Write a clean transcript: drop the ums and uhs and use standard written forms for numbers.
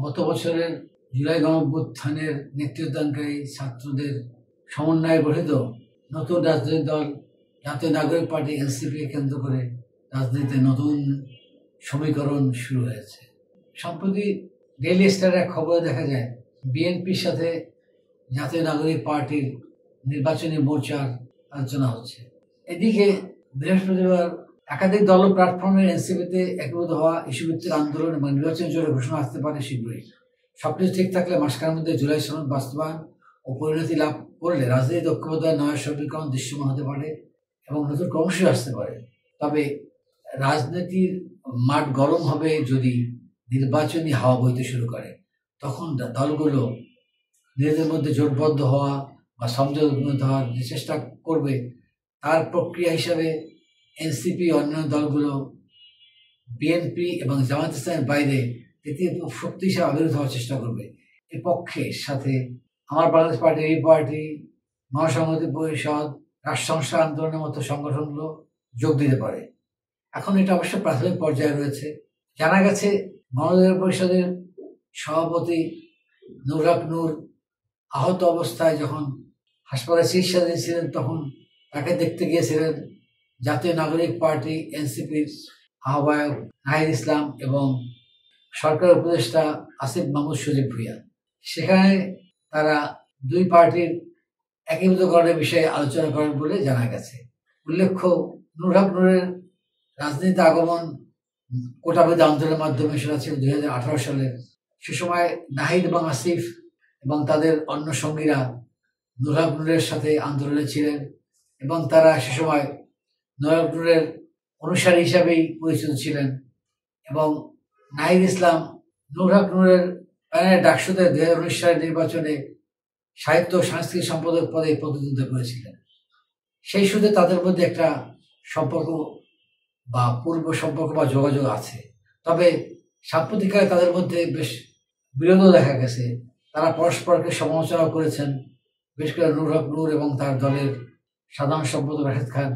গত বছরের জুলাই গণঅভ্যুত্থানের নেতৃত্বদানকারী ছাত্রদের সমন্বয়ে গঠিত নতুন রাজনৈতিক দল জাতীয় নাগরিক পার্টি এনসিপি কেন্দ্র করে রাজনীতিতে নতুন সমীকরণ শুরু হয়েছে। সম্প্রতি ডেইলি স্টারের এক খবরে দেখা যায় বিএনপির সাথে জাতীয় নাগরিক পার্টির নির্বাচনী মোর্চার আলোচনা হচ্ছে। এদিকে বৃহস্পতিবার একাধিক দল প্ল্যাটফর্মের এনসিপিতে একীভূত হওয়া ইস্যুভিত্তিক আন্দোলন এবং নির্বাচন জোরে ঘোষণা আসতে পারে শীঘ্রই। সবকিছু ঠিক থাকলে মাসখানেক মধ্যে জুলাই সনদ বাস্তবায়ন ও পরিণতি লাভ করলে রাজনৈতিক ঐক্যবদ্ধতার নয়া সমীকরণ দৃশ্যমান হতে পারে এবং নতুন কর্মসূচি আসতে পারে। তবে রাজনীতির মাঠ গরম হবে যদি নির্বাচনী হাওয়া বইতে শুরু করে। তখন দলগুলো নিজেদের মধ্যে জোটবদ্ধ হওয়া বা সমঝোতা উপনীত হওয়ার যে চেষ্টা করবে, তার প্রক্রিয়া হিসাবে এনসিপি অন্যান্য দলগুলো বিএনপি এবং জামায়াত ইসলামের বাইরে তৃতীয় শক্তি হিসাবে আবির্ভূত হওয়ার চেষ্টা করবে। এর পক্ষে সাথে আমার বাংলাদেশ পার্টি, এই পার্টি, মহাসংহতি পরিষদ, রাষ্ট্র সংস্কার আন্দোলনের মতো সংগঠনগুলো যোগ দিতে পারে। এখন এটা অবশ্য প্রাথমিক পর্যায়ে রয়েছে। জানা গেছে গণঅধিকার পরিষদের সভাপতি নুর হক নূর আহত অবস্থায় যখন হাসপাতালে চিকিৎসাধীন ছিলেন, তখন তাকে দেখতে গিয়েছিলেন জাতীয় নাগরিক পার্টি এনসিপির আহ্বায়ক নাহিদ ইসলাম এবং সরকার উপদেষ্টা আসিফ মাহমুদ সজীব ভুঁইয়া। সেখানে তারা দুই পার্টির একীভূতকরণের বিষয়ে আলোচনা করেন বলে জানা গেছে। উল্লেখ্য, নুর হক নূরের রাজনীতিতে আগমন কোটাবিরোধী আন্দোলনের মাধ্যমে সেটা ছিল 2018 সালে। সে সময় নাহিদ এবং আসিফ এবং তাদের অন্য সঙ্গীরা নুর হক নূরের সাথে আন্দোলনে ছিলেন এবং তারা সে সময় নুর হক নূরের অনুসারী হিসাবেই পরিচিত ছিলেন। এবং নাহিদ ইসলাম নুর হক নূরের প্যানেলের ডাকসুতে 2019 সালের নির্বাচনে সাহিত্য ও সাংস্কৃতিক সম্পাদক পদে প্রতিদ্বন্দ্বিতা করেছিলেন। সেই সূত্রে তাদের মধ্যে একটা সম্পর্ক বা পূর্ব সম্পর্ক বা যোগাযোগ আছে। তবে সাম্প্রতিককালে তাদের মধ্যে বেশ বিরোধও দেখা গেছে। তারা পরস্পরকে সমালোচনা করেছেন, বিশেষ করে নুর হক নূর এবং তার দলের সাধারণ সম্পাদক রাশেদ খান